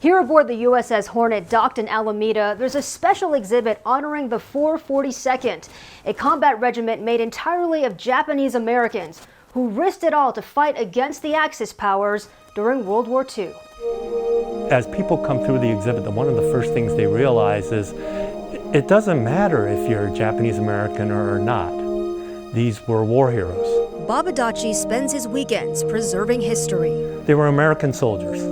Here aboard the USS Hornet docked in Alameda, there's a special exhibit honoring the 442nd, a combat regiment made entirely of Japanese Americans who risked it all to fight against the Axis powers during World War II. As people come through the exhibit, one of the first things they realize is it doesn't matter if you're Japanese American or not. These were war heroes. Bob Adachi spends his weekends preserving history. They were American soldiers.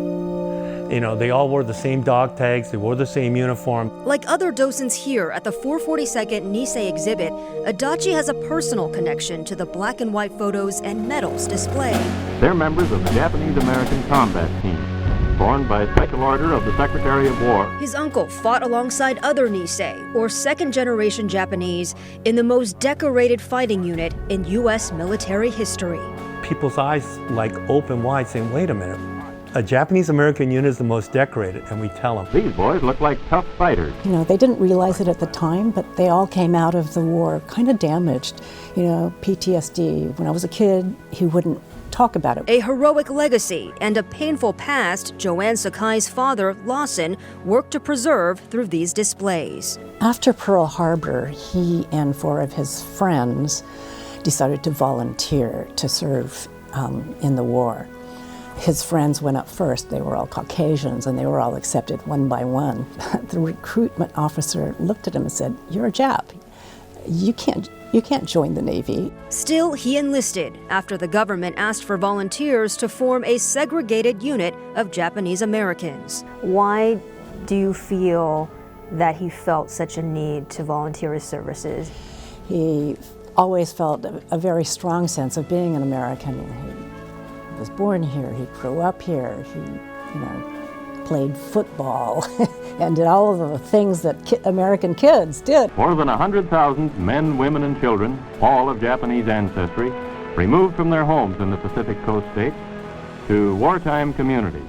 You know, they all wore the same dog tags, they wore the same uniform. Like other docents here at the 442nd Nisei exhibit, Adachi has a personal connection to the black and white photos and medals displayed. They're members of the Japanese American Combat Team, formed by special order of the Secretary of War. His uncle fought alongside other Nisei, or second-generation Japanese, in the most decorated fighting unit in U.S. military history. People's eyes like open wide saying, wait a minute, a Japanese American unit is the most decorated, and we tell them. These boys look like tough fighters. You know, they didn't realize it at the time, but they all came out of the war kind of damaged. You know, PTSD. When I was a kid, he wouldn't talk about it. A heroic legacy and a painful past Joanne Sakai's father, Lawson, worked to preserve through these displays. After Pearl Harbor, he and 4 of his friends decided to volunteer to serve in the war. His friends went up first. They were all Caucasians, and they were all accepted one by one. The recruitment officer looked at him and said, "You're a Jap. You can't join the Navy." Still, he enlisted after the government asked for volunteers to form a segregated unit of Japanese Americans. Why do you feel that he felt such a need to volunteer his services? He always felt a very strong sense of being an American. He was born here, he grew up here, he played football and did all of the things that American kids did. More than 100,000 men, women, and children, all of Japanese ancestry, removed from their homes in the Pacific Coast states to wartime communities.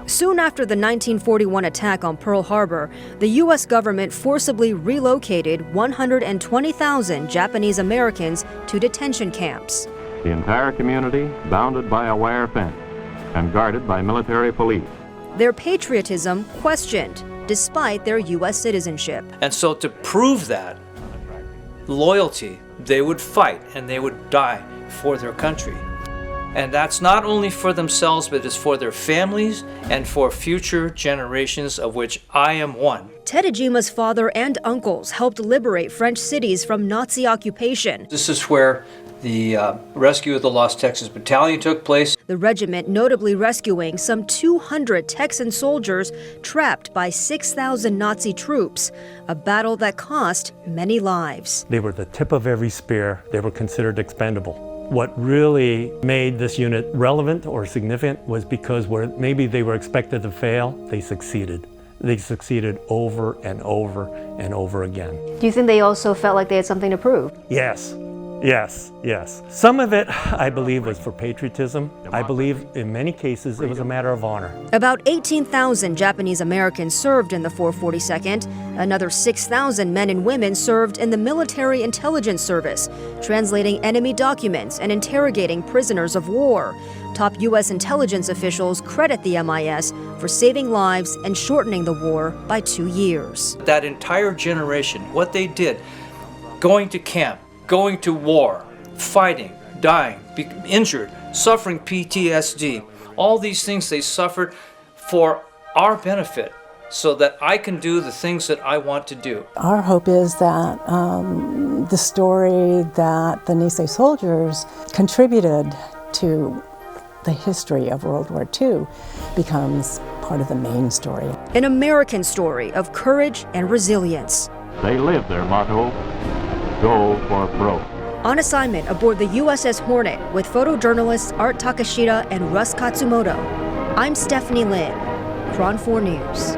Soon after the 1941 attack on Pearl Harbor, the U.S. government forcibly relocated 120,000 Japanese Americans to detention camps. The entire community bounded by a wire fence and guarded by military police. Their patriotism questioned, despite their U.S. citizenship. And so to prove that loyalty, they would fight and they would die for their country. And that's not only for themselves, but it's for their families and for future generations, of which I am one. Tedejima's father and uncles helped liberate French cities from Nazi occupation. This is where the rescue of the Lost Texas Battalion took place. The regiment notably rescuing some 200 Texan soldiers trapped by 6,000 Nazi troops, a battle that cost many lives. They were the tip of every spear. They were considered expendable. What really made this unit relevant or significant was because where maybe they were expected to fail, they succeeded. They succeeded over and over and over again. Do you think they also felt like they had something to prove? Yes. Yes, yes. Some of it, I believe, was for patriotism. I believe in many cases it was a matter of honor. About 18,000 Japanese Americans served in the 442nd. Another 6,000 men and women served in the Military Intelligence Service, translating enemy documents and interrogating prisoners of war. Top U.S. intelligence officials credit the MIS for saving lives and shortening the war by 2 years. That entire generation, what they did, going to camp, going to war, fighting, dying, injured, suffering PTSD. All these things they suffered for our benefit so that I can do the things that I want to do. Our hope is that the story that the Nisei soldiers contributed to the history of World War II becomes part of the main story. An American story of courage and resilience. They live their motto, go for broke. On assignment aboard the USS Hornet with photojournalists Art Takashita and Russ Katsumoto, I'm Stephanie Lin, KRON 4 News.